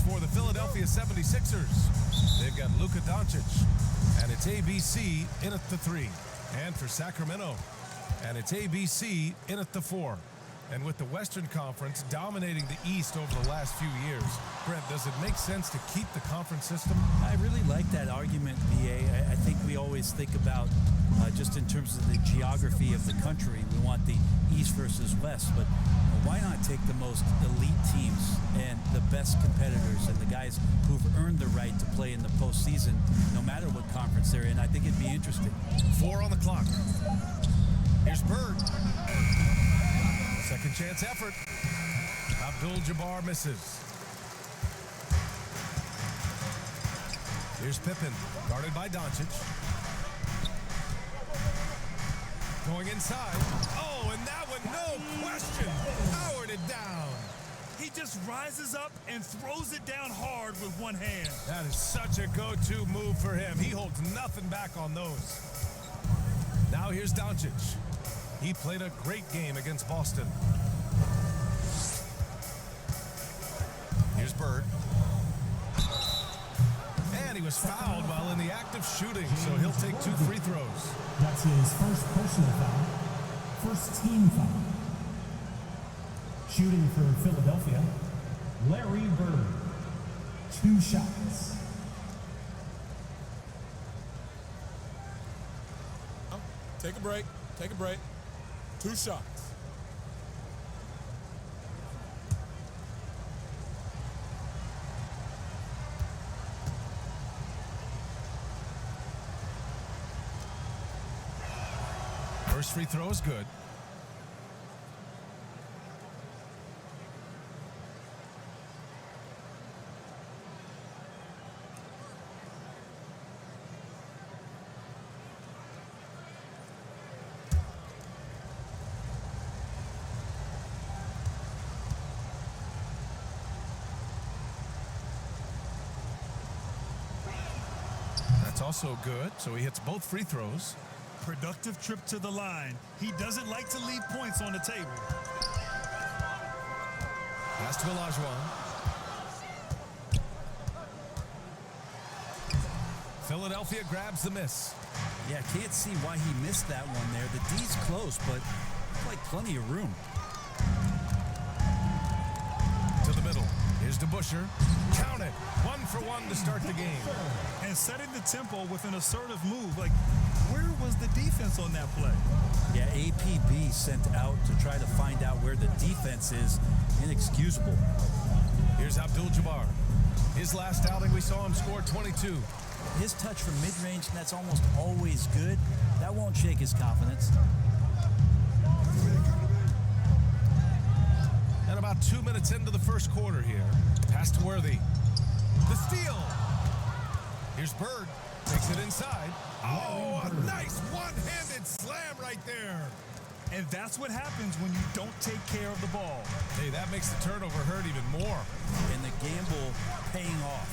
for the Philadelphia 76ers. They've got Luka Doncic, and it's ABC in at the 3. And for Sacramento, and it's ABC in at the 4. And with the Western Conference dominating the East over the last few years, Brent, does it make sense to keep the conference system? I really like that argument, BA. I think we always think about just in terms of the geography of the country. We want the East versus West, but why not take the most elite teams and the best competitors and the guys who've earned the right to play in the postseason, no matter what conference they're in? I think it'd be interesting. 4 on the clock. Here's Bird. Second chance effort. Abdul-Jabbar misses. Here's Pippen, guarded by Doncic. Going inside. Oh, and that one, no question, powered it down. He just rises up and throws it down hard with one hand. That is such a go-to move for him. He holds nothing back on those. Now here's Doncic. He played a great game against Boston. Here's Bird. And he was fouled while in the act of shooting, so he'll take 2 free throws. That's his first personal foul, first team foul. Shooting for Philadelphia, Larry Bird. 2 shots. Take a break. Take a break. 2 shots. First free throw is good. That's also good, so he hits both free throws. Productive trip to the line. He doesn't like to leave points on the table. Pass to Olajuwon. Philadelphia grabs the miss. Yeah, can't see why he missed that one there. The D's close, but like plenty of room. To the middle. Here's DeBusschere. Count it. 1 for 1 to start the game. And setting the tempo with an assertive move. Like, where was the defense on that play? Yeah, APB sent out to try to find out where the defense is. Inexcusable. Here's Abdul-Jabbar. His last outing, we saw him score 22. His touch from mid-range, and that's almost always good. That won't shake his confidence. And about 2 minutes into the first quarter here. Pass to Worthy. The steal. Here's Bird. Takes it inside. Oh, a nice one-handed slam right there. And that's what happens when you don't take care of the ball. Hey, that makes the turnover hurt even more. And the gamble paying off.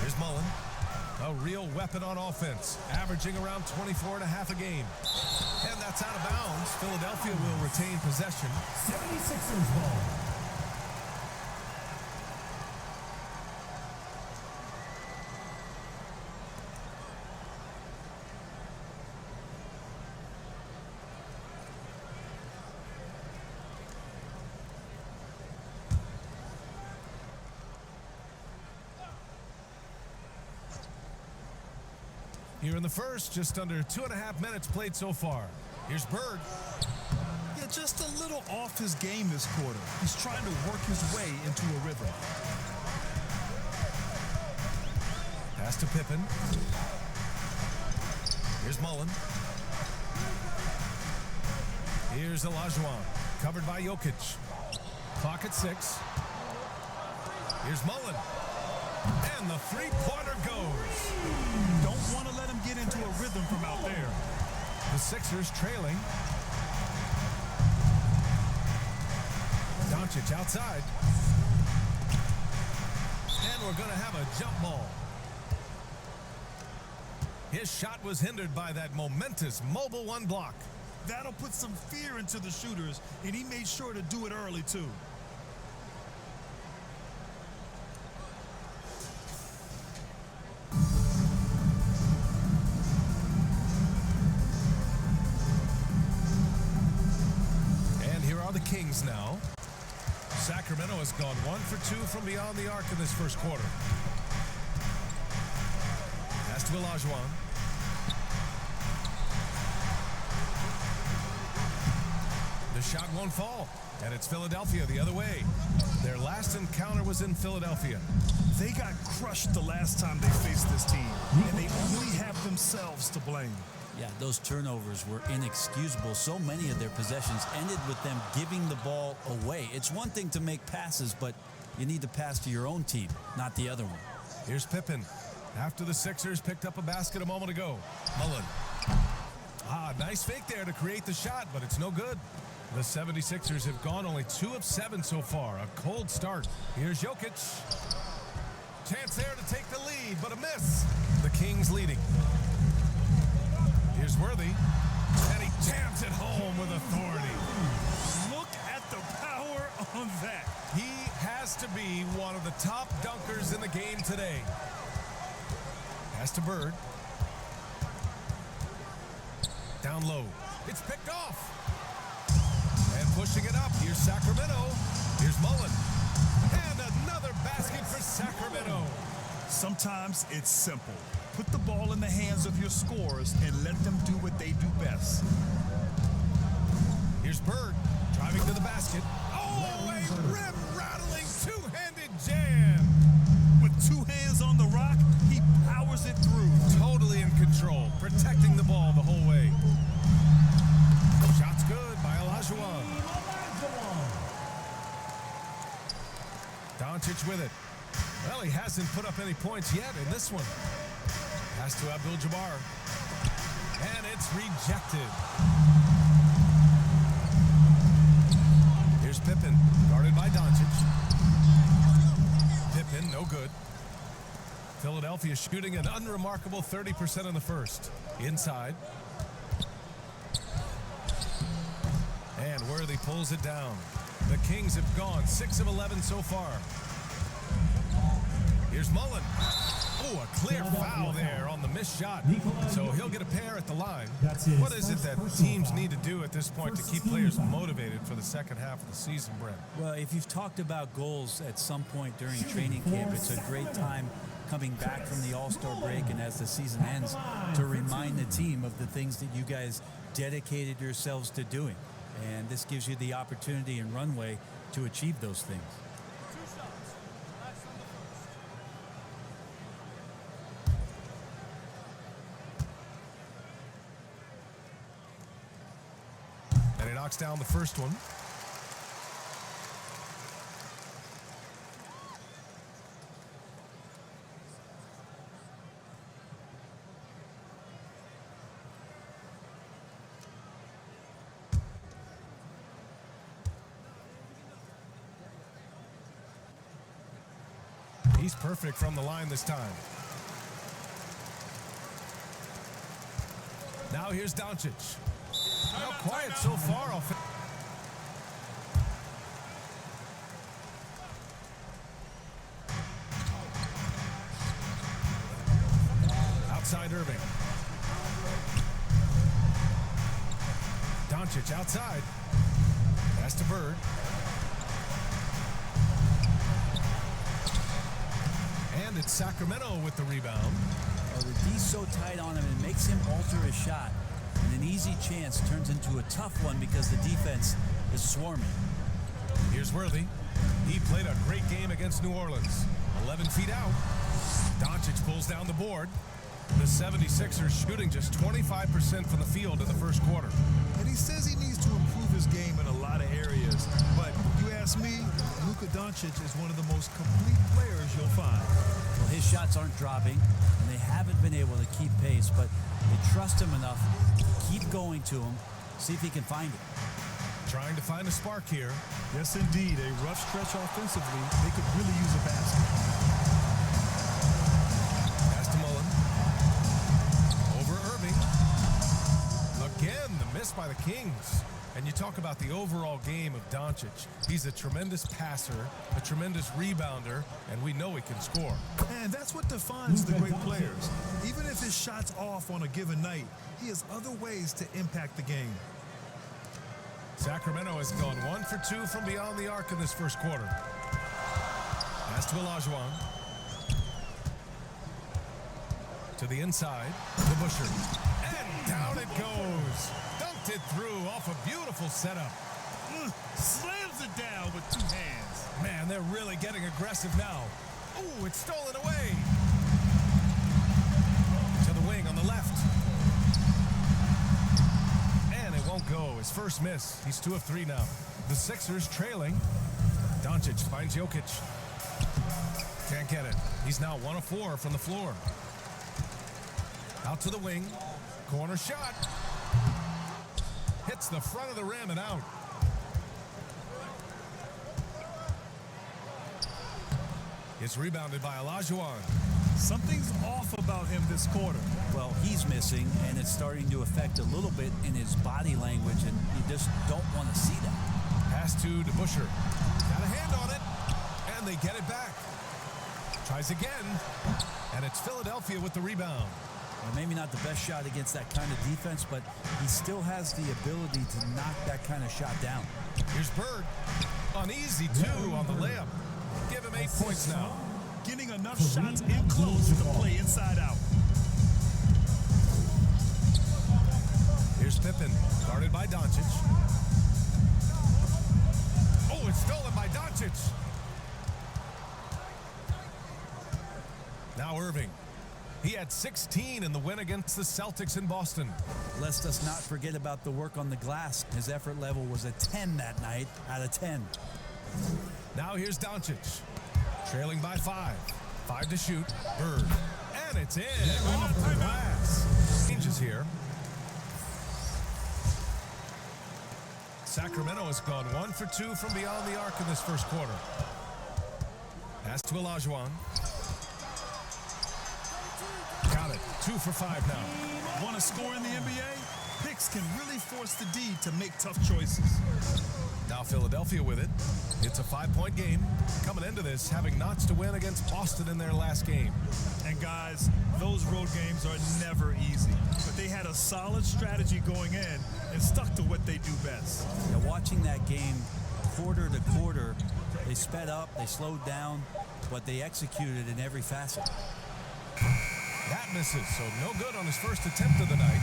Here's Mullen. A real weapon on offense, averaging around 24 and a half a game. And that's out of bounds. Philadelphia will retain possession. 76ers ball. Here in the first, just under 2.5 minutes played so far. Here's Bird. Yeah, just a little off his game this quarter. He's trying to work his way into a rhythm. Pass to Pippen. Here's Mullen. Here's Olajuwon, covered by Jokic. Clock at 6. Here's Mullen. And the three-pointer goes. Don't want to let him get into a rhythm from out there. The Sixers trailing. Doncic outside. And we're going to have a jump ball. His shot was hindered by that momentous mobile 1 block. That'll put some fear into the shooters, and he made sure to do it early, too. Kings now. Sacramento has gone 1 for 2 from beyond the arc in this first quarter. Pass to Olajuwon. The shot won't fall, and it's Philadelphia the other way. Their last encounter was in Philadelphia. They got crushed the last time they faced this team, and they only have themselves to blame. Yeah, those turnovers were inexcusable. So many of their possessions ended with them giving the ball away. It's one thing to make passes, but you need to pass to your own team, not the other one. Here's Pippen. After the Sixers picked up a basket a moment ago. Mullen. Nice fake there to create the shot, but it's no good. The 76ers have gone only 2 of 7 so far. A cold start. Here's Jokic. Chance there to take the lead, but a miss. The Kings leading. Here's Worthy. And he jams it home with authority. Look at the power on that. He has to be one of the top dunkers in the game today. Pass to Bird. Down low. It's picked off. And pushing it up. Here's Sacramento. Here's Mullen. And another basket for Sacramento. Sometimes it's simple. Put the ball in the hands of your scorers and let them do what they do best. Here's Bird driving to the basket. Oh, a rim-rattling two-handed jam. With 2 hands on the rock, he powers it through. Totally in control, protecting the ball the whole way. Shot's good by Olajuwon. Doncic with it. Well, he hasn't put up any points yet in this one. Pass to Abdul-Jabbar. And it's rejected. Here's Pippen, guarded by Doncic. Pippen, no good. Philadelphia shooting an unremarkable 30% in the first. Inside. And Worthy pulls it down. The Kings have gone 6 of 11 so far. Here's Mullen. Oh, a clear foul there on the missed shot. So he'll get a pair at the line. What is it that teams need to do at this point to keep players motivated for the second half of the season, Brent? Well, if you've talked about goals at some point during training camp, it's a great time coming back from the All-Star break and as the season ends to remind the team of the things that you guys dedicated yourselves to doing. And this gives you the opportunity and runway to achieve those things. And he knocks down the first one. He's perfect from the line this time. Now here's Doncic. How quiet so far. Outside Irving. Doncic outside. Pass to Bird. And it's Sacramento with the rebound. Oh, the D's so tight on him, it makes him alter his shot. And an easy chance turns into a tough one because the defense is swarming. Here's Worthy. He played a great game against New Orleans. 11 feet out. Doncic pulls down the board. The 76ers shooting just 25% from the field in the first quarter. And he says he needs to improve his game in a lot of areas. But if you ask me, Luka Doncic is one of the most complete players you'll find. Well, his shots aren't dropping, and they haven't been able to keep pace, but they trust him enough to keep going to him, see if he can find it. Trying to find a spark here. Yes, indeed. A rough stretch offensively. They could really use a basket. Pass to Mullen. Over Irving. Again, the miss by the Kings. And you talk about the overall game of Doncic. He's a tremendous passer, a tremendous rebounder, and we know he can score. And that's what defines the great players. Even if his shot's off on a given night, he has other ways to impact the game. Sacramento has gone 1 for 2 from beyond the arc in this first quarter. Pass to Olajuwon. To the inside, to Busher. And down it goes. Dunked it through off a beautiful setup. Slams it down with 2 hands. Man, they're really getting aggressive now. Ooh, it's stolen away. To the wing on the left. And it won't go. His first miss. He's 2 of 3 now. The Sixers trailing. Doncic finds Jokic. Can't get it. He's now 1 of 4 from the floor. Out to the wing. Corner shot. Hits the front of the rim and out. It's rebounded by Olajuwon. Something's off about him this quarter. Well, he's missing, and it's starting to affect a little bit in his body language, and you just don't want to see that. Pass to Busher. Got a hand on it, and they get it back. Tries again, and it's Philadelphia with the rebound. Well, maybe not the best shot against that kind of defense, but he still has the ability to knock that kind of shot down. Here's Bird. Uneasy, too, on the layup. Give him 8 points now. Getting enough shots in close to play inside out. Here's Pippen, guarded by Doncic. Oh, it's stolen by Doncic. Now Irving. He had 16 in the win against the Celtics in Boston. Lest us not forget about the work on the glass. His effort level was a 10 that night out of 10. Now here's Doncic. Trailing by 5. 5 to shoot. Bird. And it's in. Off the glass. Changes here. Sacramento has gone 1 for 2 from beyond the arc in this first quarter. Pass to Olajuwon. Got it. 2 for 5 now. Want to score in the NBA? Picks can really force the D to make tough choices. Now Philadelphia with it. It's a 5-point game. Coming into this, having notched a win against Boston in their last game. And guys, those road games are never easy. But they had a solid strategy going in and stuck to what they do best. Now, watching that game quarter to quarter, they sped up, they slowed down, but they executed in every facet. That misses, so no good on his first attempt of the night.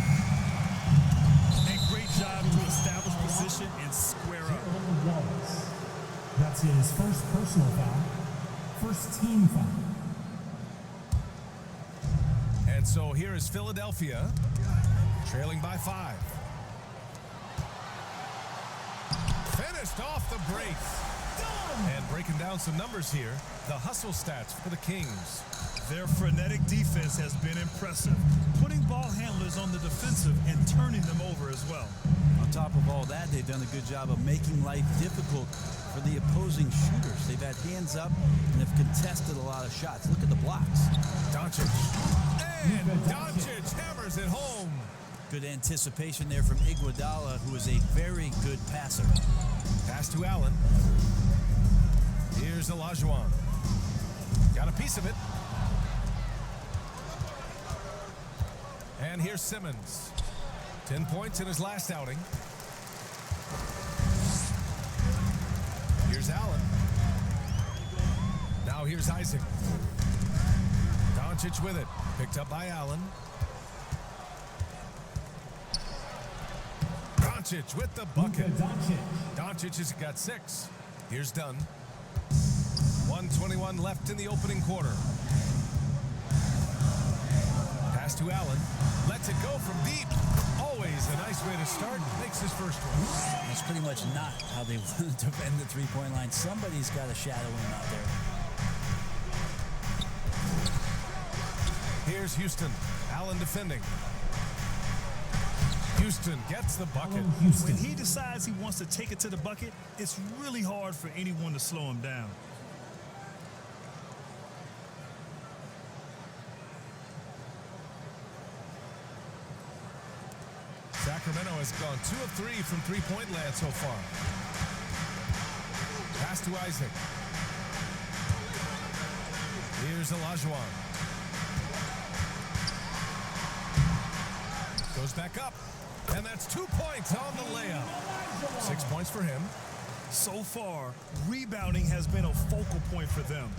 And great job to establish position and square up. Wallace. That's his first personal foul. First team foul. And so here is Philadelphia, trailing by 5. Finished off the break. And breaking down some numbers here, the hustle stats for the Kings. Their frenetic defense has been impressive, putting ball handlers on the defensive and turning them over as well. On top of all that, they've done a good job of making life difficult for the opposing shooters. They've had hands up and have contested a lot of shots. Look at the blocks. Doncic. And Doncic hammers it home. Good anticipation there from Iguodala, who is a very good passer. Pass to Allen. Here's Olajuwon. Got a piece of it. And here's Simmons. 10 points in his last outing. Here's Allen. Now here's Isaac. Doncic with it. Picked up by Allen. Doncic with the bucket. Doncic has got 6. Here's Dunn. 1:21 left in the opening quarter. Pass to Allen. Lets it go from deep. Always a nice way to start. Makes his first one. That's pretty much not how they want to defend the three-point line. Somebody's got to shadow him out there. Here's Houston. Allen defending. Houston gets the bucket. When he decides he wants to take it to the bucket, it's really hard for anyone to slow him down. Sacramento has gone 2 of 3 from three-point land so far. Pass to Isaac. Here's Olajuwon. Goes back up. And that's 2 points on the layup. 6 points for him. So far, rebounding has been a focal point for them.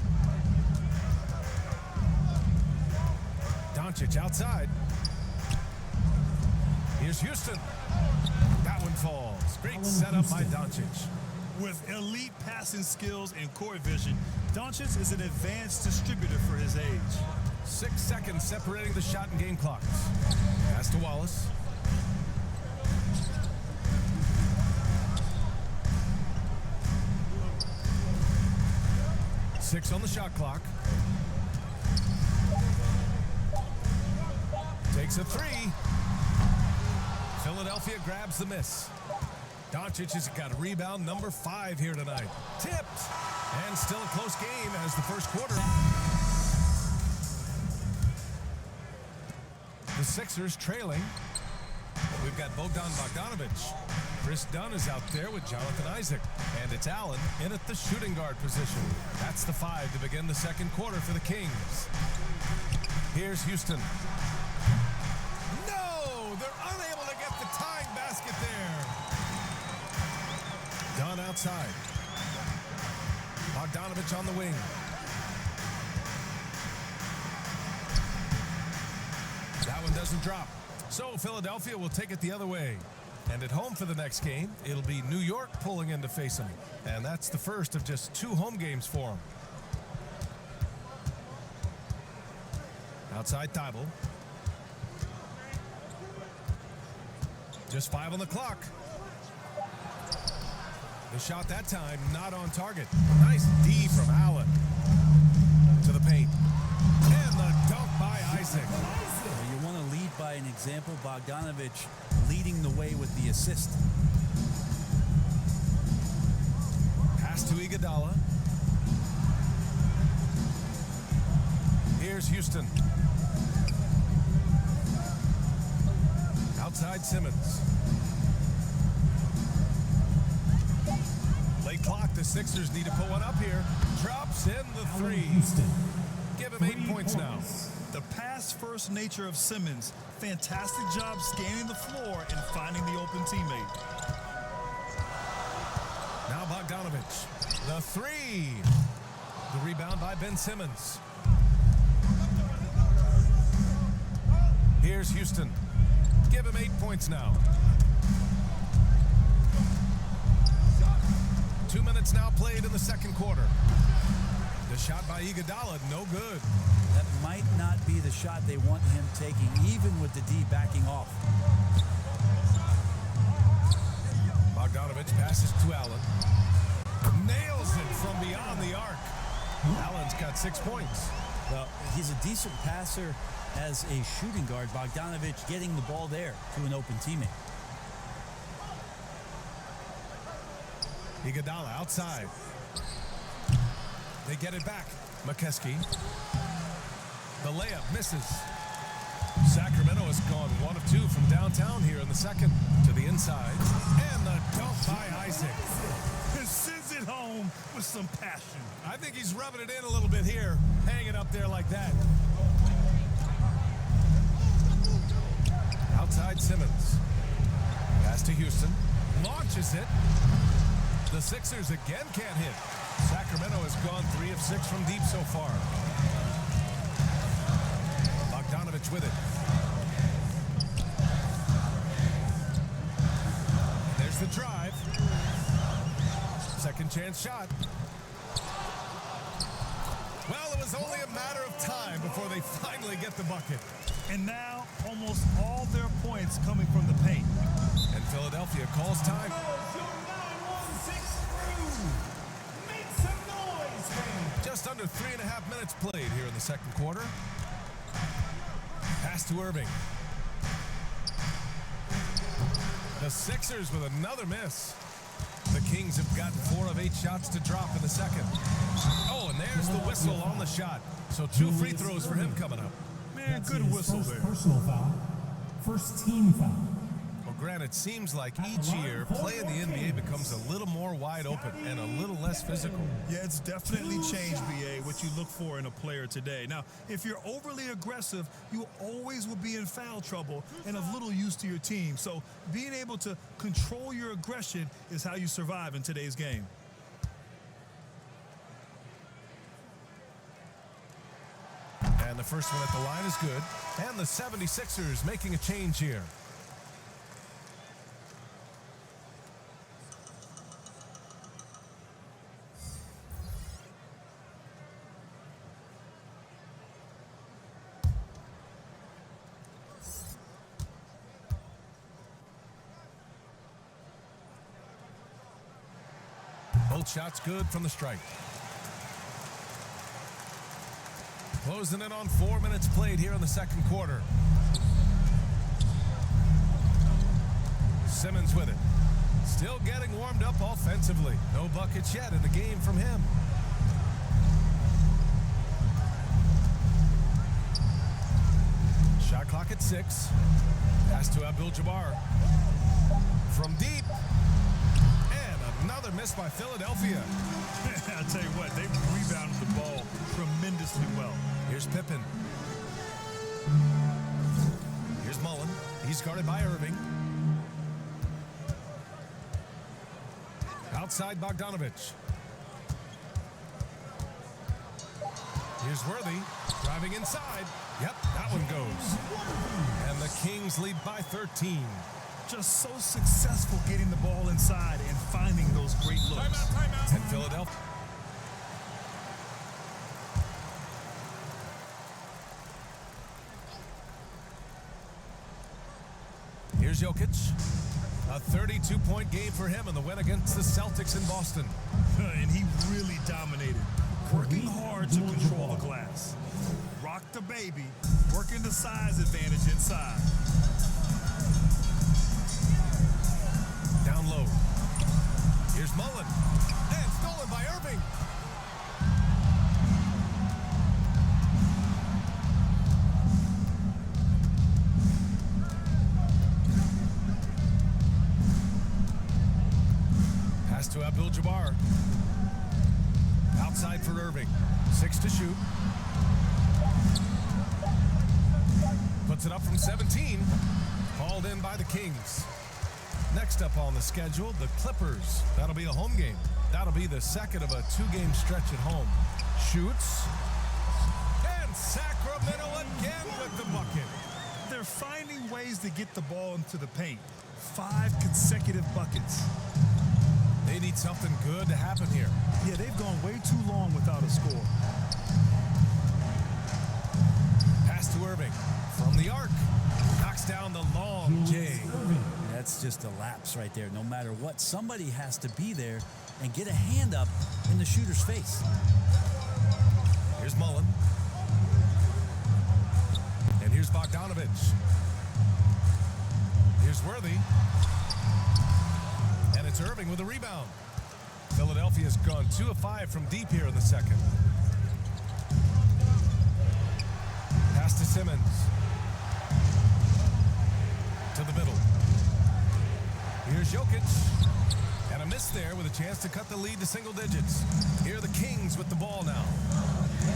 Doncic outside. Here's Houston. That one falls. Great setup by Doncic. With elite passing skills and court vision, Doncic is an advanced distributor for his age. 6 seconds separating the shot and game clocks. Pass to Wallace. Six on the shot clock. Takes a three. Philadelphia grabs the miss. Doncic has got rebound number 5 here tonight. Tipped. And still a close game as the first quarter. The Sixers trailing. We've got Bogdan Bogdanovic. Chris Dunn is out there with Jonathan Isaac. And it's Allen in at the shooting guard position. That's the 5 to begin the second quarter for the Kings. Here's Houston. No! They're unable to get the tying basket there. Dunn outside. Bogdanovic on the wing. That one doesn't drop. So Philadelphia will take it the other way. And at home for the next game, it'll be New York pulling in to face them. And that's the first of just 2 home games for them. Outside Thibault. Just 5 on the clock. The shot that time not on target. Nice D from Allen. To the paint. And the dunk by Isaac. You want to lead by an example. Bogdanovic leading the way with the assist. Pass to Iguodala. Here's Houston. Outside Simmons. Late clock. The Sixers need to put one up here. Drops in the 3. Give him 8 points now. The pass-first nature of Simmons. Fantastic job scanning the floor and finding the open teammate. Now Bogdanovic. The 3. The rebound by Ben Simmons. Here's Houston. Give him 8 points now. 2 minutes now played in the second quarter. The shot by Iguodala, no good. That might not be the shot they want him taking, even with the D backing off. Bogdanovic passes to Allen. Nails it from beyond the arc. Allen's got 6 points. Well, he's a decent passer as a shooting guard. Bogdanovic getting the ball there to an open teammate. Iguodala outside. They get it back. McKeskey. The layup misses. Sacramento has gone 1 of 2 from downtown here in the second. To the inside. And the dunk by Isaac. And sends it home with some passion. I think he's rubbing it in a little bit here. Hang it up there like that. Outside Simmons. Pass to Houston. Launches it. The Sixers again can't hit. Sacramento has gone 3 of 6 from deep so far. Bogdanovic with it. There's the drive. Second chance shot. Well, it was only a matter of time before they finally get the bucket. And now, almost all their points coming from the paint. And Philadelphia calls time. Just under 3.5 minutes played here in the second quarter. Pass to Irving. The Sixers with another miss. The Kings have gotten 4 of 8 shots to drop in the second. Oh, and there's the whistle on the shot. So 2 free throws for him coming up. Man, good whistle there. Personal foul. First team foul. Well, Grant, it seems like each year play in the NBA becomes a little more wide open and a little less physical. Yeah, it's definitely changed, BA, what you look for in a player today. Now, if you're overly aggressive, you always will be in foul trouble and of little use to your team. So being able to control your aggression is how you survive in today's game. And the first one at the line is good. And the 76ers making a change here. Both shots good from the strike. Closing in on 4 minutes played here in the second quarter. Simmons with it. Still getting warmed up offensively. No buckets yet in the game from him. Shot clock at 6. Pass to Abdul-Jabbar. From deep. And another miss by Philadelphia. I'll tell you what, they rebounded the ball tremendously well. Here's Pippen. Here's Mullen. He's guarded by Irving. Outside Bogdanovich. Here's Worthy. Driving inside. Yep, that one goes. And the Kings lead by 13. Just so successful getting the ball inside and finding those great looks. Timeout. And Philadelphia. Here's Jokic. A 32-point game for him in the win against the Celtics in Boston. And he really dominated. Working hard to control the glass. Rock the baby. Working the size advantage inside. Down low. Here's Mullen. And stolen by Irving. Pass to Abdul-Jabbar. Outside for Irving. 6 to shoot. Puts it up from 17. Hauled in by the Kings. Next up on the schedule, the Clippers. That'll be a home game. That'll be the second of a 2-game stretch at home. Shoots. And Sacramento again with the bucket. They're finding ways to get the ball into the paint. 5 consecutive buckets. They need something good to happen here. Yeah, they've gone way too long without a score. Pass to Irving. From the arc. Knocks down the long J. That's just a lapse right there. No matter what, somebody has to be there and get a hand up in the shooter's face. Here's Mullen. And here's Bogdanovich. Here's Worthy. And it's Irving with a rebound. Philadelphia's gone 2 of 5 from deep here in the second. Pass to Simmons. To the middle. Here's Jokic. And a miss there with a chance to cut the lead to single digits. Here are the Kings with the ball now.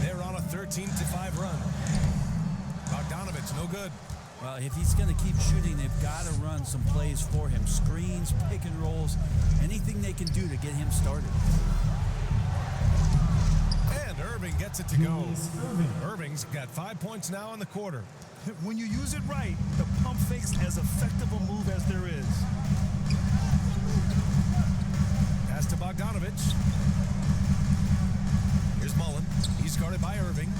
They're on a 13-5 run. Bogdanovich, no good. Well, if he's going to keep shooting, they've got to run some plays for him. Screens, pick and rolls, anything they can do to get him started. And Irving gets it to go. Irving's got 5 points now in the quarter. When you use it right, the pump fake's as effective a move as there is. Pass to Bogdanovich. Here's Mullen. He's guarded by Irving.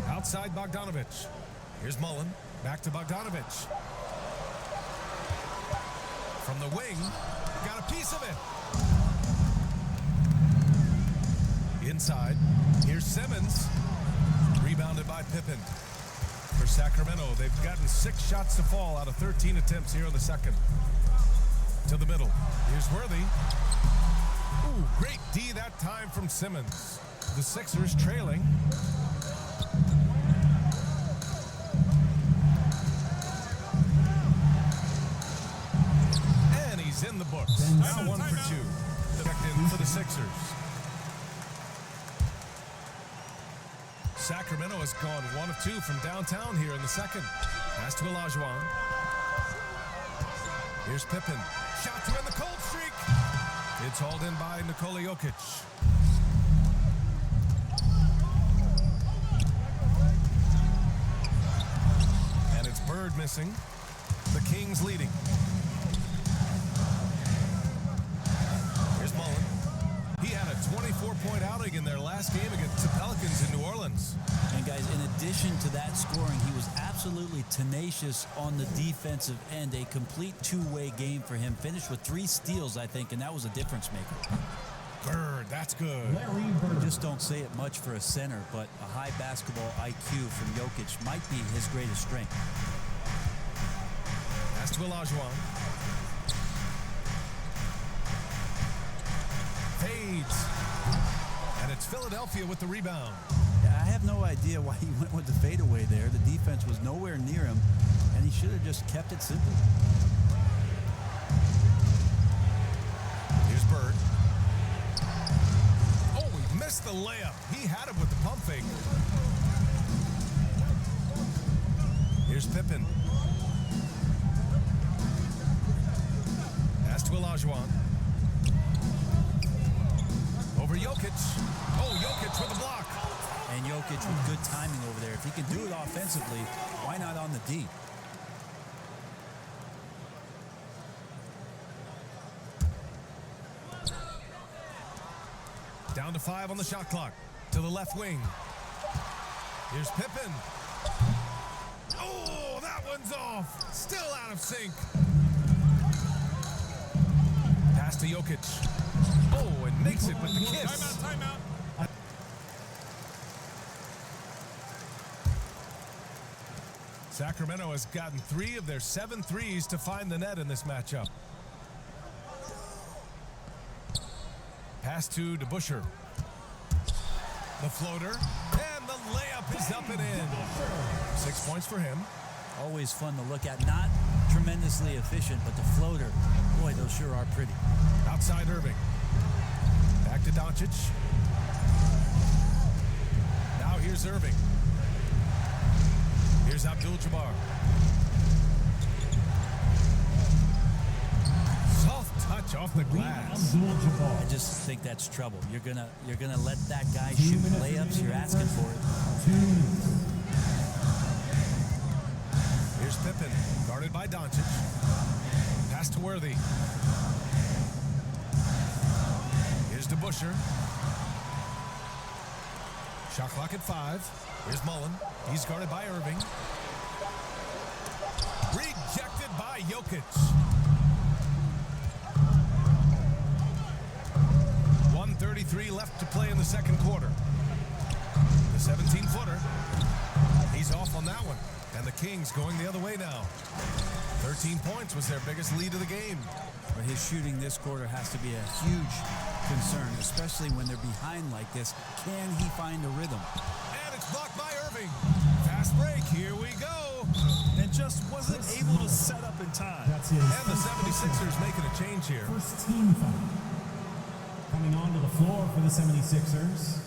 Outside Bogdanovich. Here's Mullen. Back to Bogdanovich. From the wing. Got a piece of it. Inside. Here's Simmons. Rebounded by Pippen. For Sacramento, they've gotten 6 shots to fall out of 13 attempts here in the second. To the middle. Here's Worthy. Ooh, great D that time from Simmons. The Sixers trailing. the books. Now 1 for 2. Checked in for the Sixers. Sacramento has gone 1 of 2 from downtown here in the second. Pass to Olajuwon. Here's Pippen. Shot to end the cold streak. It's hauled in by Nikola Jokic. And it's Bird missing. The Kings leading. Here's Mullen. He had a 24-point outing in their last game against the Pelicans in New Orleans. And guys, in addition to that scoring, he was absolutely tenacious on the defensive end. A complete two-way game for him. Finished with 3 steals, I think, and that was a difference maker. Bird, that's good. Larry Bird. You just don't say it much for a center, but a high basketball IQ from Jokic might be his greatest strength. Pass to Olajuwon. Fades. And it's Philadelphia with the rebound. I have no idea why he went with the fadeaway there. The defense was nowhere near him, and he should have just kept it simple. Here's Bird. Oh, he missed the layup. He had it with the pump fake. Here's Pippen. Pass to Olajuwon. Over Jokic. Oh, Jokic with a block. And Jokic with good timing over there. If he can do it offensively, why not on the D? Down to 5 on the shot clock. To the left wing. Here's Pippen. Oh, that one's off. Still out of sync. Pass to Jokic. Oh, and makes it with the kiss. Timeout. Sacramento has gotten 3 of their 7 threes to find the net in this matchup. Pass to DeBusschere. The floater, and the layup is up and in. 6 points for him. Always fun to look at. Not tremendously efficient, but the floater, boy, those sure are pretty. Outside Irving. Back to Doncic. Now here's Irving. Here's Abdul-Jabbar. Soft touch off the glass. I just think that's trouble. You're gonna let that guy shoot layups. You're asking for it. Here's Pippen, guarded by Doncic. Pass to Worthy. Here's DeBusschere. Shot clock at 5. Here's Mullen. He's guarded by Irving. Rejected by Jokic. 1:33 left to play in the second quarter. The 17-footer. He's off on that one. And the Kings going the other way now. 13 points was their biggest lead of the game. But his shooting this quarter has to be a huge concern, especially when they're behind like this. Can he find a rhythm? And it's blocked by Irving. Fast break. Here we go. And just wasn't able to set up in time. That's his And the 76ers making a change here. first team foul. Coming onto the floor for the 76ers.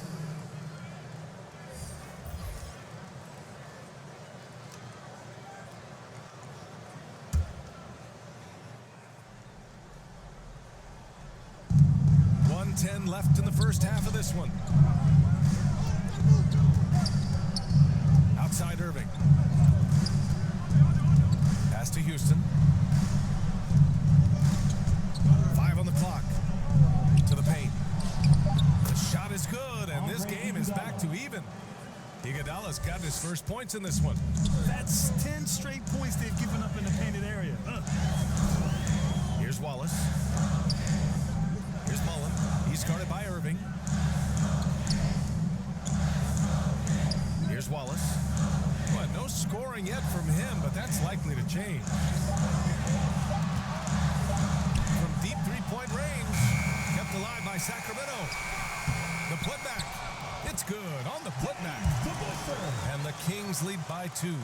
.10 left in the first half of this one. Outside Irving. Pass to Houston. 5 on the clock. To the paint. The shot is good, and this game is back to even. Iguodala's got his first points in this one. That's 10 straight points they've given up in the painted area. Here's Wallace. Here's Mullen. He's guarded by Irving. Here's Wallace. Well, no scoring yet from him, but that's likely to change. From deep three-point range, kept alive by Sacramento. The putback. It's good on the putback. And the Kings lead by 2.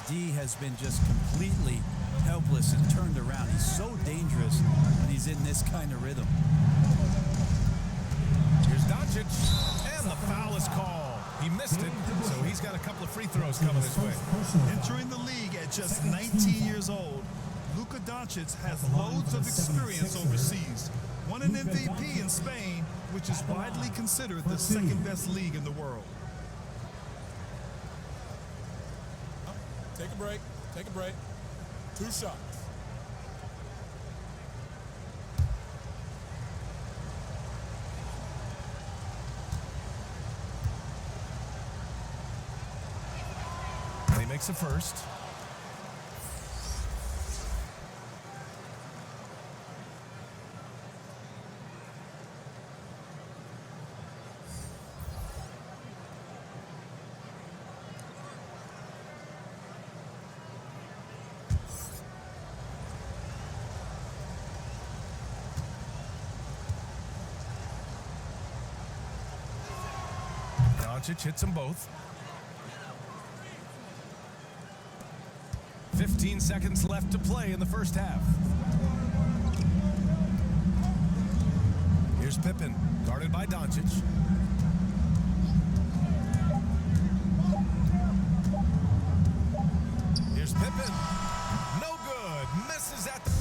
D has been just completely helpless and turned around. He's so dangerous when he's in this kind of rhythm. Here's Doncic, and the foul is called. He missed it, so he's got a couple of free throws coming his way. Entering the league at just 19 years old, Luka Doncic has loads of experience overseas. Won an MVP in Spain, which is widely considered the second best league in the world. Take a break. Take a break. 2 shots. And he makes a first. Doncic hits them both. 15 seconds left to play in the first half. Here's Pippen, guarded by Doncic. Here's Pippen. No good. Misses at the...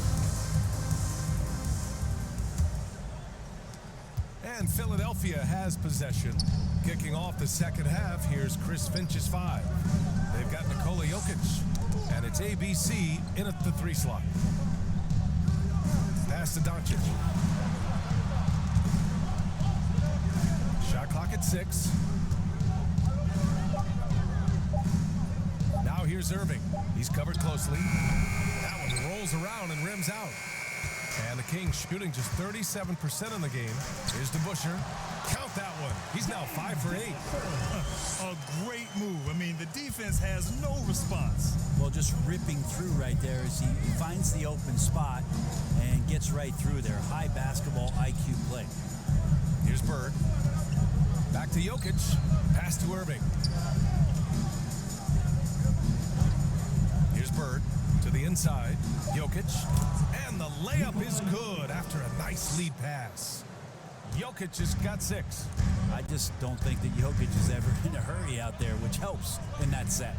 And Philadelphia has possession. Kicking off the second half, here's Chris Finch's 5. They've got Nikola Jokic, and it's ABC in at the 3 slot. Pass to Doncic. Shot clock at 6. Now here's Irving. He's covered closely. That one rolls around and rims out. And the Kings shooting just 37% in the game. Here's DeBusschere. Count that one. He's now 5 for 8. A great move. I mean, the defense has no response. Well, just ripping through right there as he finds the open spot and gets right through there. High basketball IQ play. Here's Bird. Back to Jokic. Pass to Irving. Here's Bird to the inside. Jokic. And the layup is good after a nice lead pass. Jokic has got 6. I just don't think that Jokic is ever in a hurry out there, which helps in that set.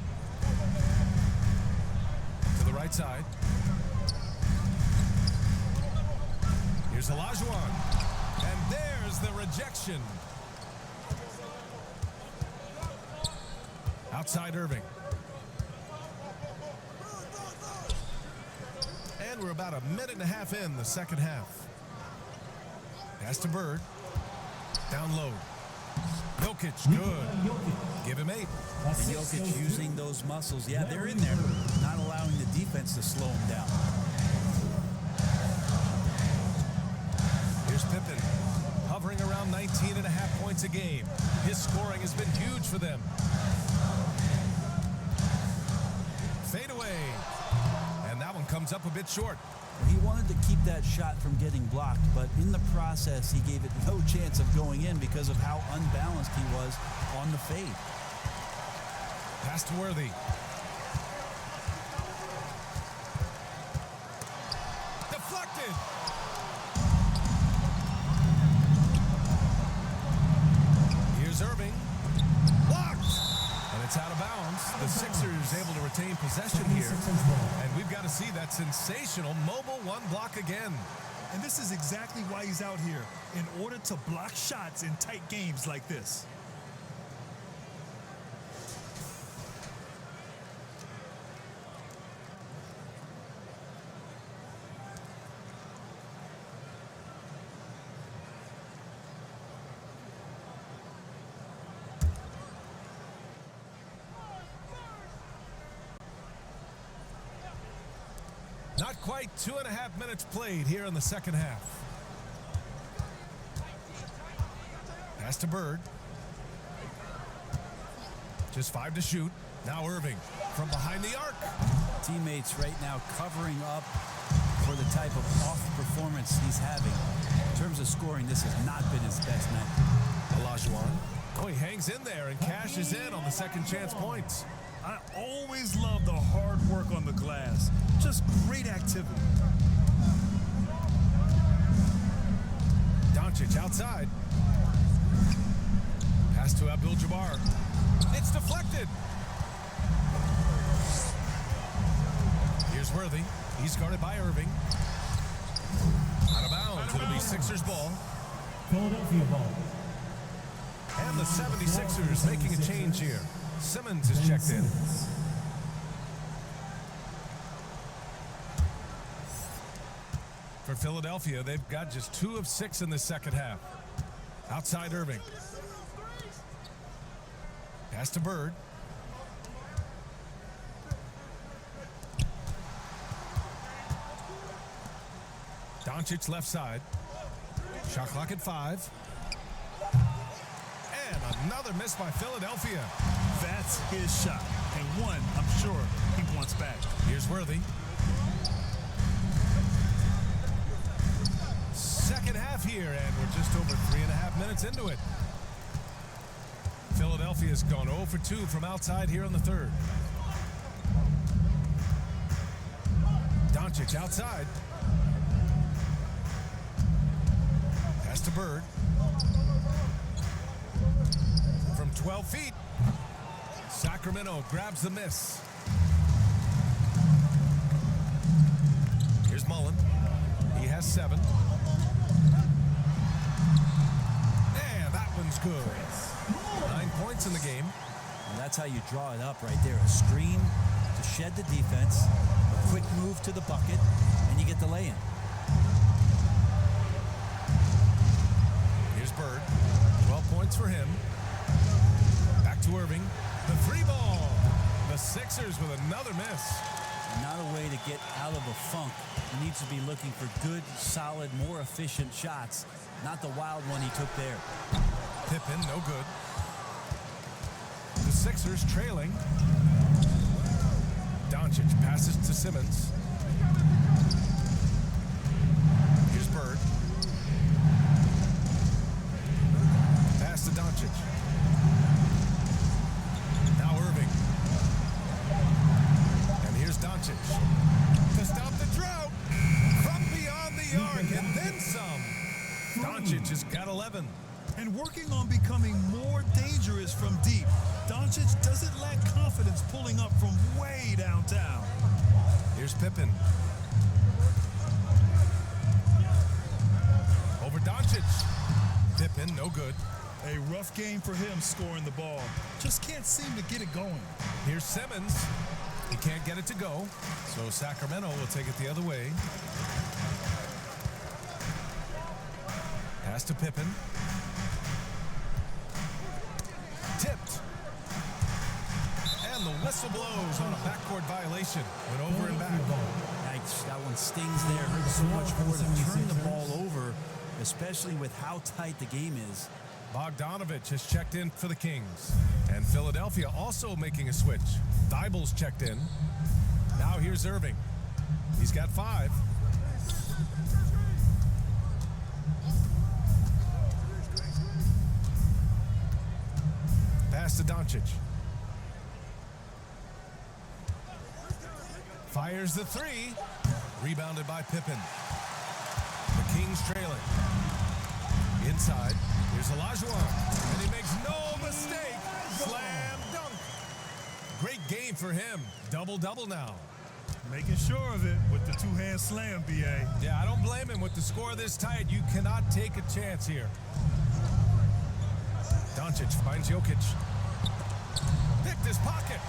To the right side. Here's Olajuwon. And there's the rejection. Outside Irving. And we're about a minute and a half in the second half. Pass to Bird. Down low. Jokic, good. Give him 8. And Jokic using those muscles. Yeah, they're in there, not allowing the defense to slow him down. Here's Pippen, hovering around 19.5 points a game. His scoring has been huge for them. Fade away. And that one comes up a bit short. He wanted to keep that shot from getting blocked, but in the process, he gave it no chance of going in because of how unbalanced he was on the fade. Pass to Worthy. Deflected. Here's Irving. Blocked. And it's out of bounds. The Sixers able to retain possession here. And we've got to see that sensational mobile 1 block again. And this is exactly why he's out here, in order to block shots in tight games like this. Not quite 2.5 minutes played here in the second half. Pass to Bird. Just 5 to shoot. Now Irving from behind the arc. Teammates right now covering up for the type of off performance he's having. In terms of scoring, this has not been his best night. Olajuwon. Oh, he hangs in there and cashes in on the second chance points. I always love the hard work on the glass. Just great activity. Doncic outside. Pass to Abdul-Jabbar. It's deflected. Here's Worthy. He's guarded by Irving. Out of bounds. It'll be Sixers ball. Philadelphia ball. And the 76ers making a change here. Simmons is checked in. For Philadelphia, they've got just 2 of 6 in the second half. Outside Irving. Pass to Bird. Doncic left side. Shot clock at 5. And another miss by Philadelphia. That's his shot. And one, I'm sure, he wants back. Here's Worthy. Second half here, and we're just over 3.5 minutes into it. Philadelphia's gone 0 for 2 from outside here in the third. Doncic outside. Pass to Bird. From 12 feet. Sacramento grabs the miss. Here's Mullen. He has 7. And that one's good. 9 points in the game. And that's how you draw it up right there. A screen to shed the defense, a quick move to the bucket, and you get the lay-in. Here's Bird. 12 points for him. Back to Irving. The 3 ball. The Sixers with another miss. Not a way to get out of a funk. He needs to be looking for good, solid, more efficient shots, not the wild one he took there. Pippen, no good. The Sixers trailing. Doncic passes to Simmons. Here's Bird. Pass to Doncic. Now Irving. And here's Doncic. To stop the drought. From beyond the arc and then some. Doncic has got 11. And working on becoming more dangerous from deep. Doncic doesn't lack confidence pulling up from way downtown. Here's Pippen. Over Doncic. Pippen, no good. A rough game for him scoring the ball. Just can't seem to get it going. Here's Simmons. He can't get it to go, so Sacramento will take it the other way. Pass to Pippen. Tipped. And the whistle blows on a backcourt violation. Went over and back. Yikes, that one stings there. Hurts so much more to turn the ball over, especially with how tight the game is. Bogdanovich has checked in for the Kings. And Philadelphia also making a switch. Thibel's checked in. Now here's Irving. He's got 5. Pass to Doncic. Fires the 3. Rebounded by Pippen. The Kings trailing. Inside. Here's Olajuwon. And he makes no mistake. Slam dunk. Great game for him. Double-double now. Making sure of it with the 2-hand slam, B.A. Yeah, I don't blame him. With the score this tight, you cannot take a chance here. Doncic finds Jokic. Picked his pocket.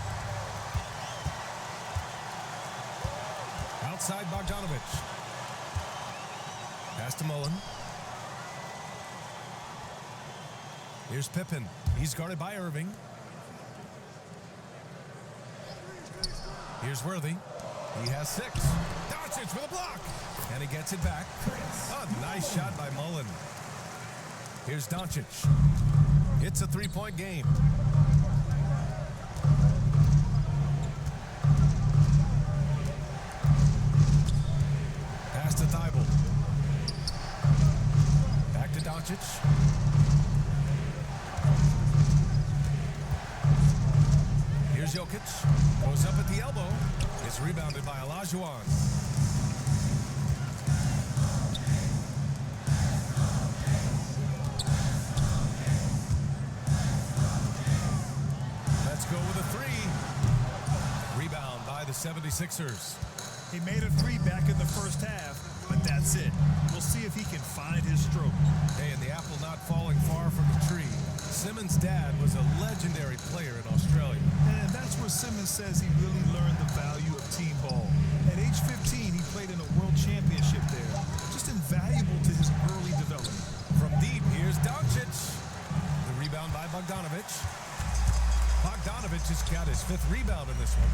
Outside Bogdanovich. Pass to Mullen. Here's Pippen. He's guarded by Irving. Here's Worthy. He has 6. Doncic with a block. And he gets it back. A nice shot by Mullen. Here's Doncic. It's a 3-point game. Pass to Thibault. Back to Doncic. Here's Jokic. Goes up at the elbow. It's rebounded by Olajuwon. Let's go with a three. Rebound by the 76ers. He made a three back in the first half, but that's it. We'll see if he can find his stroke. Hey, and the apple not falling far from the tree. Simmons' dad was a legendary player in Australia. And that's where Simmons says he really learned the value of team ball. At age 15, he played in a world championship there. Just invaluable to his early development. From deep, here's Doncic. The rebound by Bogdanovic. Bogdanovic has got his 5th rebound in this one.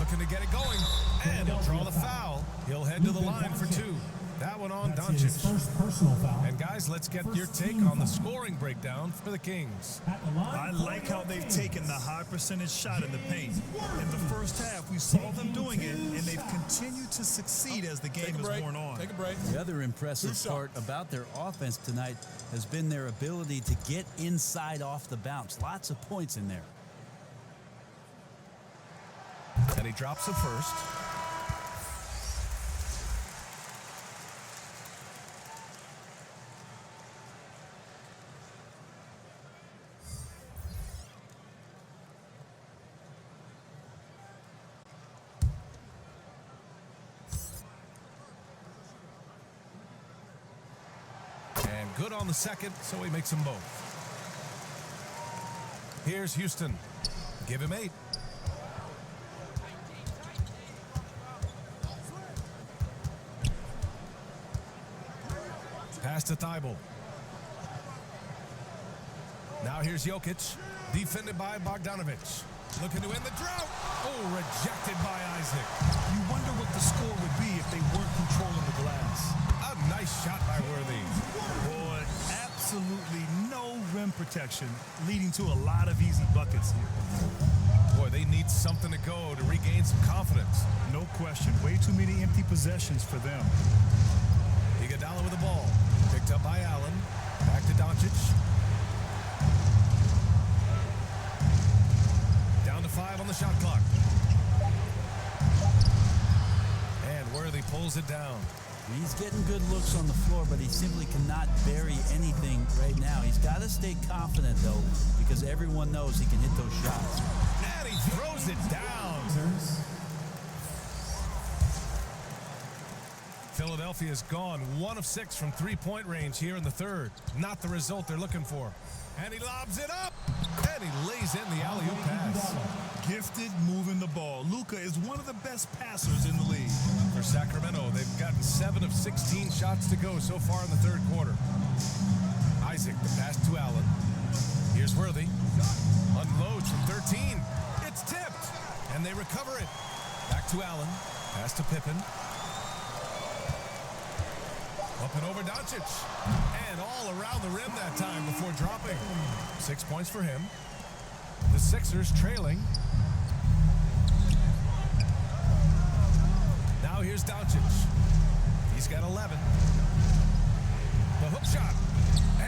Looking to get it going, and he'll draw the foul. He'll head to the line for 2. That one on That's his Doncic. first personal foul. And guys, let's get your take on the scoring breakdown for the Kings. At the line, I like how they've taken the high percentage shot in the paint. In the first half, we saw them doing it, and they've continued to succeed as the game has worn on. Take a break. The other impressive part about their offense tonight has been their ability to get inside off the bounce. Lots of points in there. And he drops it first. And good on the second, so he makes them both. Here's Houston. Give him 8. Pass to Thibault. Now here's Jokic, defended by Bogdanovic. Looking to end the drought. Oh, rejected by Isaac. You wonder what the score would be if they weren't controlling the glass. A nice shot by Worthy. Boy, absolutely no rim protection, leading to a lot of easy buckets here. Boy, they need something to go to regain some confidence. No question, way too many empty possessions for them. Iguodala with the ball. Picked up by Allen. Back to Doncic. Down to 5 on the shot clock. And Worthy pulls it down. He's getting good looks on the floor, but he simply cannot bury anything right now. He's got to stay confident, though, because everyone knows he can hit those shots. And he throws it down. Philadelphia's gone 1 of 6 from 3-point range here in the third. Not the result they're looking for. And he lobs it up. And he lays in the alley-oop pass. Gifted moving the ball. Luka is one of the best passers in the league. For Sacramento, they've gotten 7 of 16 shots to go so far in the third quarter. Isaac, the pass to Allen. Here's Worthy. Unloads from 13. It's tipped. And they recover it. Back to Allen. Pass to Pippen. Up and over Doncic. And all around the rim that time before dropping. 6 points for him. The Sixers trailing. Now here's Doncic. He's got 11. The hook shot.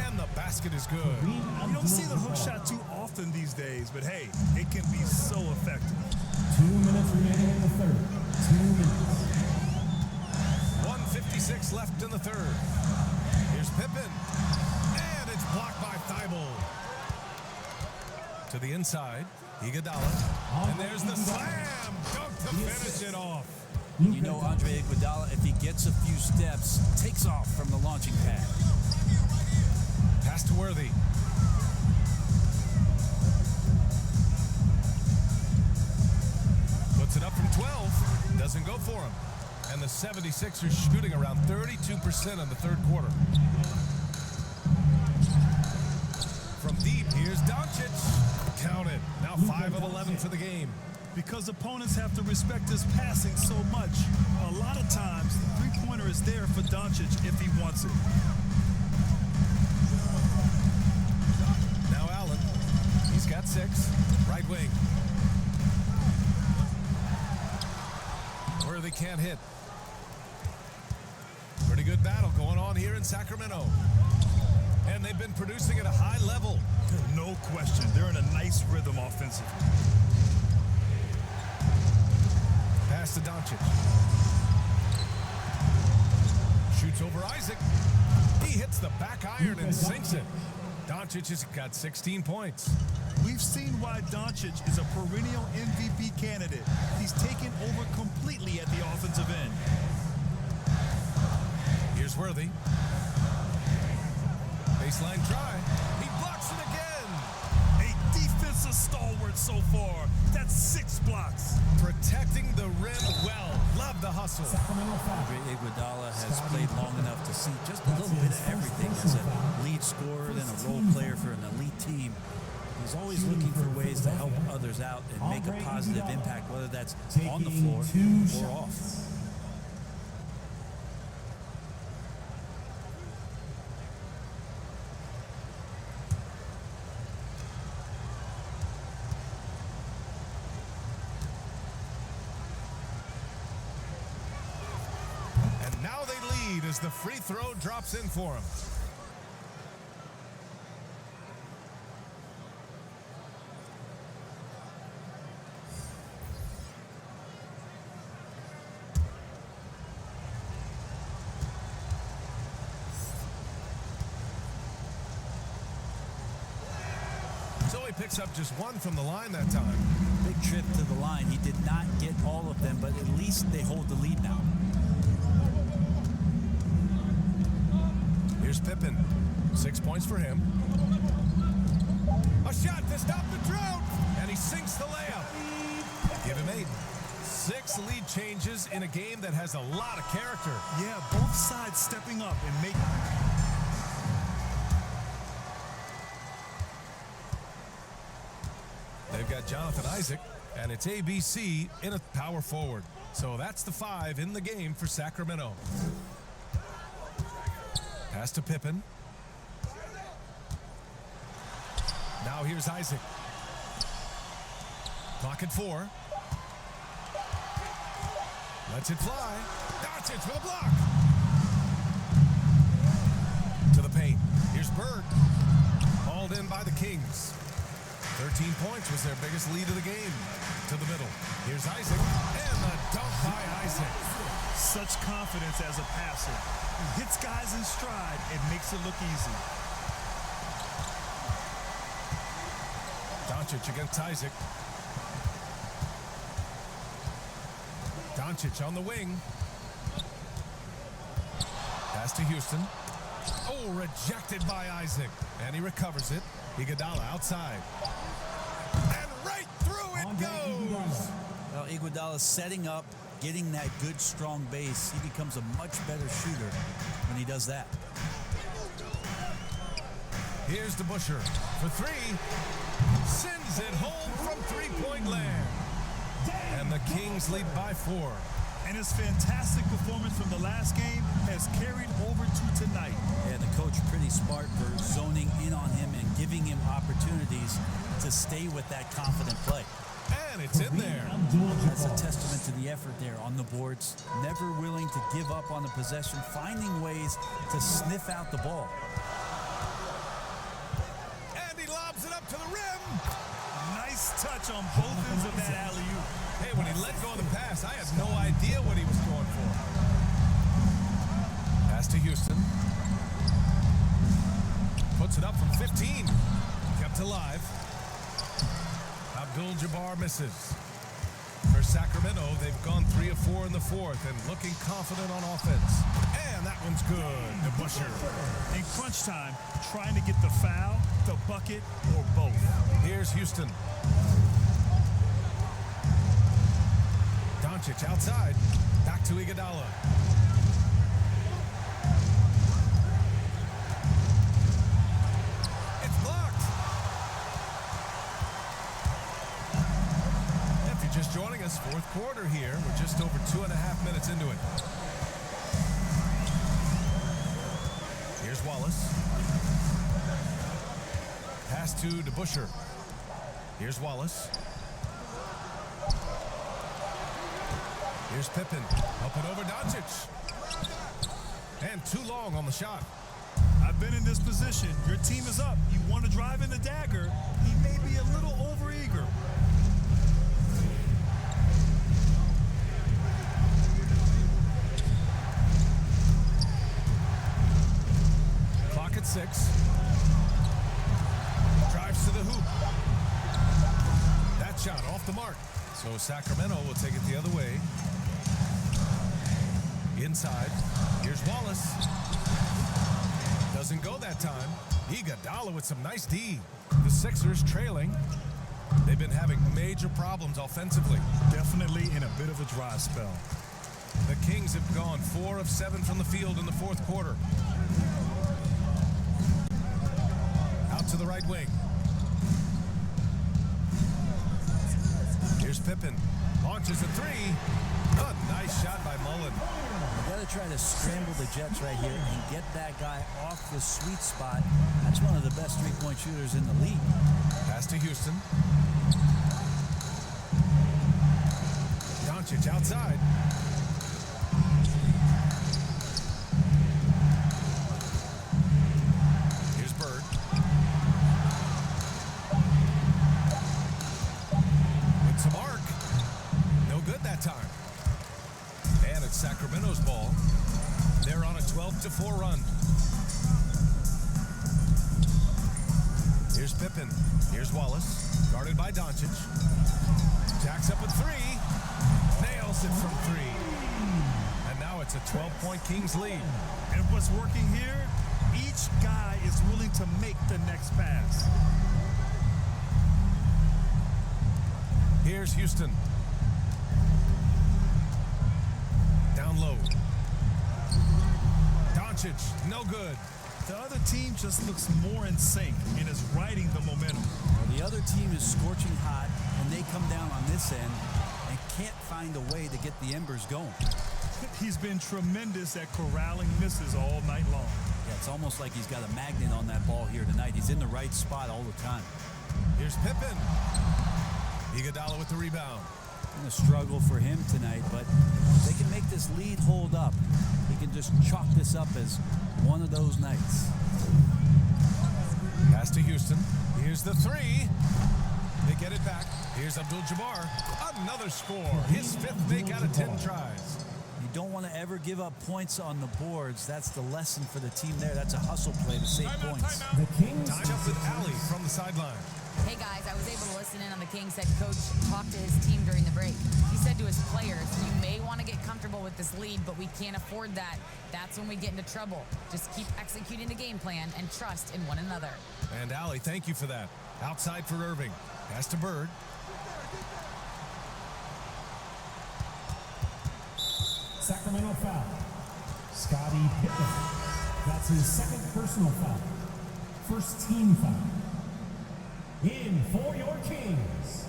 And the basket is good. You don't see the hook shot too often these days, but hey, it can be so effective. 2 minutes remaining in the third. 2 minutes. 1:56 left in the third. Here's Pippen. And it's blocked by Thibault. To the inside, Iguodala. And there's the slam dunk to finish it off. You know Andre Iguodala, if he gets a few steps, takes off from the launching pad. Pass to Worthy. Puts it up from 12. Doesn't go for him. And the 76ers shooting around 32% in the third quarter. From deep, here's Doncic. Count it. Now 5 of 11 for the game. Because opponents have to respect his passing so much, a lot of times the three-pointer is there for Doncic if he wants it. Now Allen. He's got 6. Right wing. Worthy can't hit. Pretty good battle going on here in Sacramento. And they've been producing at a high level. No question. They're in a nice rhythm offensively. Pass to Doncic. Shoots over Isaac. He hits the back iron and sinks it. Doncic has got 16 points. We've seen why Doncic is a perennial MVP candidate. He's taken over completely at the offensive end. Here's Worthy. Baseline try. He blocks it again. A defensive stalwart so far. That's 6 blocks. Protecting the rim well. Love the hustle. Sacramento foul. Andre Iguodala has played long enough to see just a little bit of everything as a lead scorer and a role player for an elite team. He's always looking for ways to help others out and make a positive impact, whether that's on the floor or off. And now they lead as the free throw drops in for him. So he picks up just one from the line that time. Big trip to the line. He did not get all of them, but at least they hold the lead now. Here's Pippen. 6 points for him. A shot to stop the drought, and he sinks the layup. Give him 8. 6 lead changes in a game that has a lot of character. Yeah, both sides stepping up and making... They've got Jonathan Isaac, and it's ABC in a power forward. So that's the 5 in the game for Sacramento. Pass to Pippen. Now here's Isaac. Clock at 4. Lets it fly. Doncic with a block. To the paint. Here's Bird. Hauled in by the Kings. 13 points was their biggest lead of the game. To the middle. Here's Isaac. And the dunk by Isaac. Such confidence as a passer. He hits guys in stride and makes it look easy. Doncic against Isaac. Doncic on the wing. Pass to Houston. Oh, rejected by Isaac. And he recovers it. Iguodala outside. And right through it goes. Well, Iguodala setting up, getting that good, strong base. He becomes a much better shooter when he does that. Here's DeBusschere for 3. Sends it home from three-point land. And the Kings lead by 4. And his fantastic performance from the last game has carried over to tonight. And the coach pretty smart for zoning in on him and giving him opportunities to stay with that confident play. And it's in there. That's a testament to the effort there on the boards. Never willing to give up on the possession, finding ways to sniff out the ball. And he lobs it up to the rim. Nice touch on both ends of that alley-oop. Hey, when he let go of the pass, I had no idea what he was going for. Pass to Houston. Puts it up from 15. Kept alive. Abdul-Jabbar misses. For Sacramento, they've gone 3 of 4 in the 4th and looking confident on offense. And that one's good. DeBusschere. In crunch time, trying to get the foul, the bucket, or both. Here's Houston. Doncic outside. Back to Iguodala. It's blocked. If you're just joining us, 4th quarter here. We're just over 2.5 minutes into it. Here's Wallace. Pass to DeBusschere. Here's Wallace. Here's Pippen. Up and over Doncic. And too long on the shot. I've been in this position. Your team is up. You want to drive in the dagger. He may be a little overeager. off the mark. So Sacramento will take it the other way. Inside. Here's Wallace. Doesn't go that time. Iguodala with some nice D. The Sixers trailing. They've been having major problems offensively. Definitely in a bit of a dry spell. The Kings have gone 4 of 7 from the field in the fourth quarter. Out to the right wing. Here's Pippen. Launches a three. A nice shot by Mullen. You got to try to scramble the Jets right here and get that guy off the sweet spot. That's one of the best three-point shooters in the league. Pass to Houston. Doncic outside. Here's Bird. With some arc. No good that time. And it's Sacramento's ball. They're on a 12-4 run. Here's Pippen. Here's Wallace. Guarded by Doncic. Jacks up a three. Nails it from three. And now it's a 12-point Kings lead. And what's working here, each guy is willing to make the next pass. Here's Houston. Down low. Doncic, no good. The other team just looks more in sync and is riding the momentum. Well, the other team is scorching hot, and they come down on this end and can't find a way to get the embers going. He's been tremendous at corralling misses all night long. Yeah, it's almost like he's got a magnet on that ball here tonight. He's in the right spot all the time. Here's Pippen. Iguodala with the rebound. Been a struggle for him tonight, but if they can make this lead hold up, he can just chalk this up as one of those nights. Pass to Houston. Here's the three. They get it back. Here's Abdul-Jabbar. Another score. His fifth make out of 10 tries. You don't want to ever give up points on the boards. That's the lesson for the team there. That's a hustle play to save points. The Kings. Time up with Ali from the sideline. Hey guys, I was able to listen in on the Kings head coach talk to his team during the break. He said to his players, you may want to get comfortable with this lead, but we can't afford that. That's when we get into trouble. Just keep executing the game plan and trust in one another. And Ali, thank you for that. Outside for Irving. Pass to Bird. Sacramento foul. Scottie Pippen. That's his second personal foul. First team foul. In for your Kings,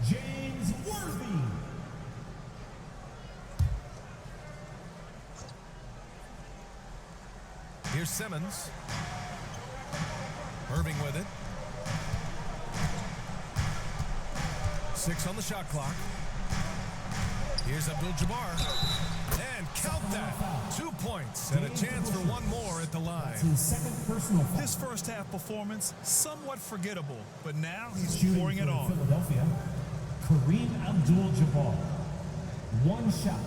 James Worthy. Here's Simmons. Irving with it. 6 on the shot clock. Here's Abdul-Jabbar. And count that. 2 points and a chance for one more at the line. That's his second personal foul. His first half performance, somewhat forgettable, but now he's Shooting pouring it for on. Philadelphia, Kareem Abdul-Jabbar. One shot.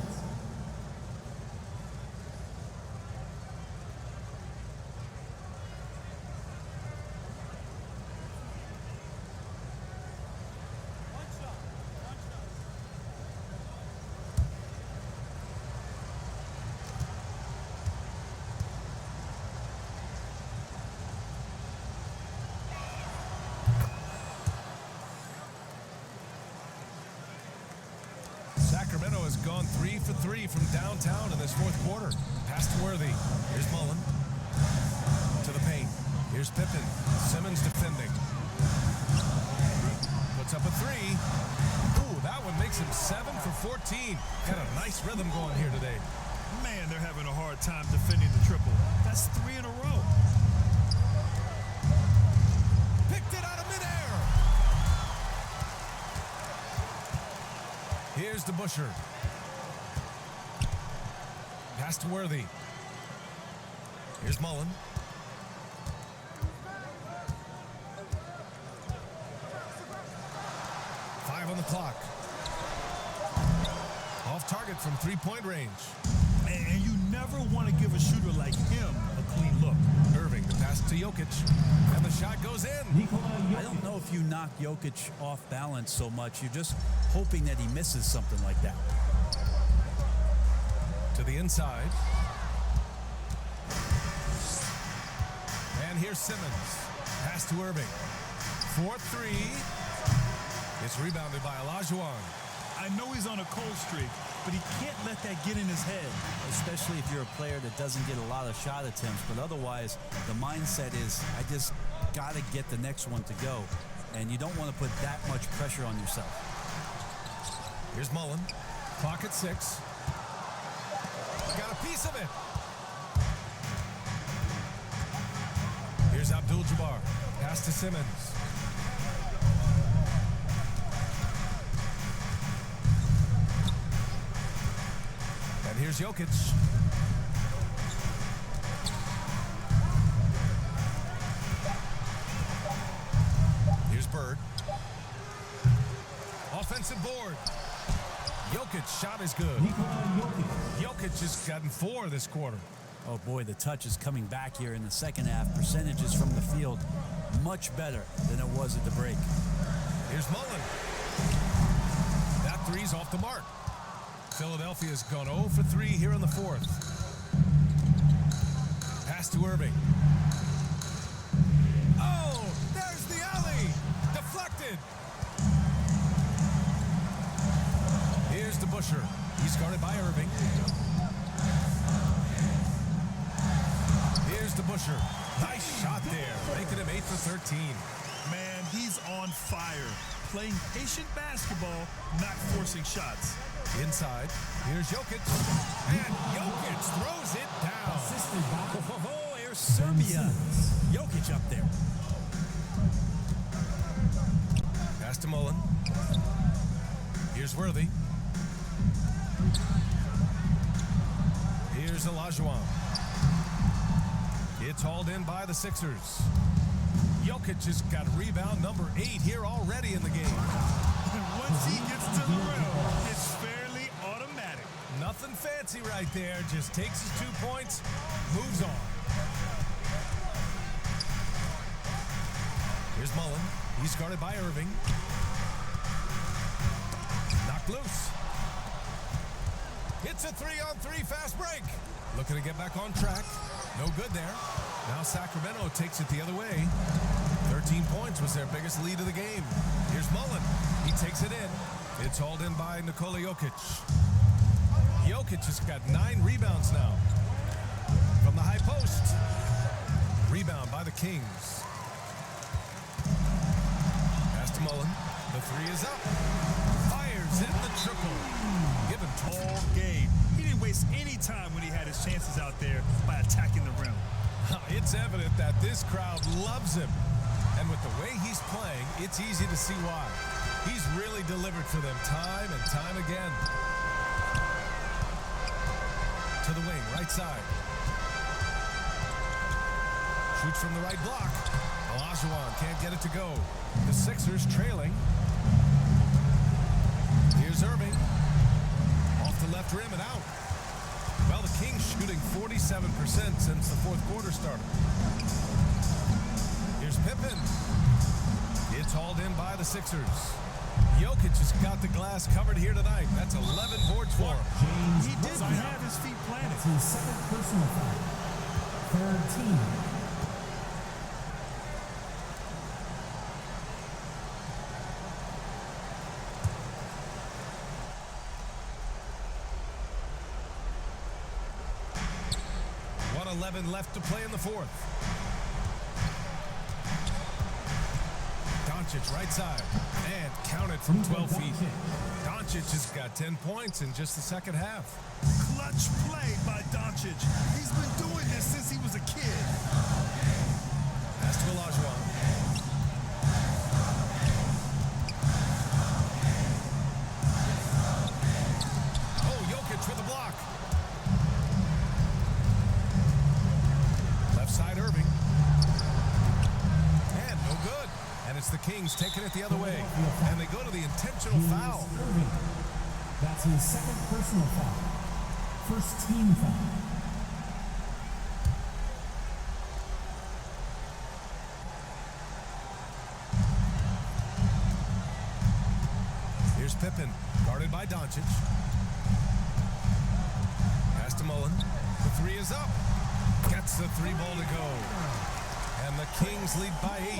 Sacramento has gone 3 for 3 from downtown in this fourth quarter. Pass to Worthy. Here's Mullen. To the paint. Here's Pippen. Simmons defending. Puts up a three. Ooh, that one makes him 7 for 14. Got a nice rhythm going here today. Man, they're having a hard time defending the triple. That's 3 in a row. Picked it out of midair. Here's the Busher. Pass to Worthy. Here's Mullen. Five on the clock. Off target from three-point range. And you never want to give a shooter like him a clean look. Irving, the pass to Jokic, and the shot goes in. I don't know if you knock Jokic off balance so much. You're just hoping that he misses something like that. To the inside. And here's Simmons. Pass to Irving. 4-3. It's rebounded by Olajuwon. I know he's on a cold streak, but he can't let that get in his head. Especially if you're a player that doesn't get a lot of shot attempts. But otherwise, the mindset is, I just got to get the next one to go. And you don't want to put that much pressure on yourself. Here's Mullen. Clock at 6. Got a piece of it. Here's Abdul-Jabbar. Pass to Simmons. And here's Jokic. Here's Bird. Offensive board. Jokic's shot is good. Jokic has gotten 4 this quarter. Oh boy, the touch is coming back here in the second half. Percentages from the field much better than it was at the break. Here's Mullen. That three's off the mark. Philadelphia's gone 0 for 3 here in the fourth. Pass to Irving. Oh, there's the alley. Deflected. Here's the Busher. He's guarded by Irving. Here's the Busher. Nice shot there, making him 8 for 13. Man, he's on fire. Playing patient basketball, not forcing shots. Inside, here's Jokic. And Jokic throws it down. Oh, here's Serbia. Jokic up there. Pass to Mullen. Here's Worthy. Here's Olajuwon. It's hauled in by the Sixers. Jokic has got rebound number 8 here already in the game. Once he gets to the rim, it's fairly automatic. Nothing fancy right there. Just takes his 2 points, moves on. Here's Mullen. He's guarded by Irving. Knocked loose. It's a 3-on-3 fast break. Looking to get back on track. No good there. Now Sacramento takes it the other way. 13 points was their biggest lead of the game. Here's Mullen. He takes it in. It's hauled in by Nikola Jokic. Jokic has got 9 rebounds now. From the high post. Rebound by the Kings. Pass to Mullen. The 3 is up. Fires in the triple. Given All game. He didn't waste any time when he had his chances out there by attacking the rim. It's evident that this crowd loves him. And with the way he's playing, it's easy to see why. He's really delivered for them time and time again. To the wing, right side. Shoots from the right block. Olajuwon can't get it to go. The Sixers trailing. Here's Irving. Off the left rim and out. Well, the Kings shooting 47% since the fourth quarter started. Here's Pippen. It's hauled in by the Sixers. Jokic has got the glass covered here tonight. That's 11 boards for him. He didn't have his feet planted. That's his second personal foul. Third team. .11 left to play in the fourth. Doncic right side and counted from 12 feet. Doncic has got 10 points in just the second half. Clutch play by Doncic. He's been doing this since he was a kid. Pass to Olajuwon. Oh, Jokic with a block. Left side Irving. And no good. And it's the Kings taking it the other way. And they go to the intentional foul. Irving. That's his second personal foul. First team foul. Pippen, guarded by Doncic. Pass to Mullen. The three is up. Gets the three ball to go. And the Kings lead by 8.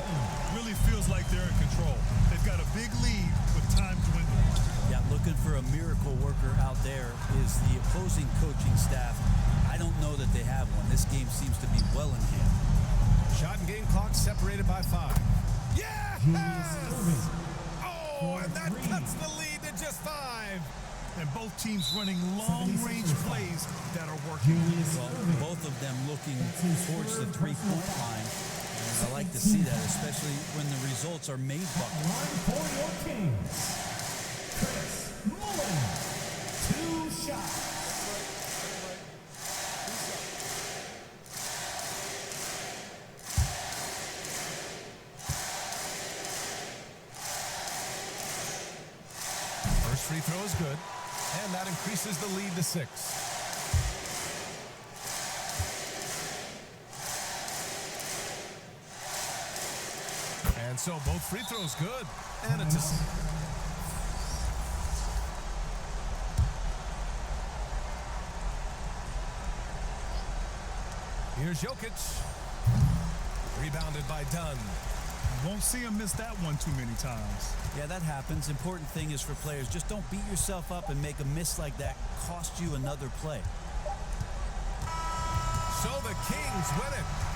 Really feels like they're in control. They've got a big lead with time dwindling. Yeah, looking for a miracle worker out there is the opposing coaching staff. I don't know that they have one. This game seems to be well in hand. Shot and game clock separated by 5. Yes! Julius Oh, and that cuts the lead to just 5. And both teams running long-range plays that are working. Well, both of them looking towards the three-point line. And I like to see that, especially when the results are made bucket. Line for your Kings. Chris Mullen. 2 shots. First free throw is good, and that increases the lead to 6. And so both free throws good, and it's just... Here's Jokic. Rebounded by Dunn. Won't see him miss that one too many times. Yeah, that happens. Important thing is for players, just don't beat yourself up and make a miss like that cost you another play. So the Kings win it.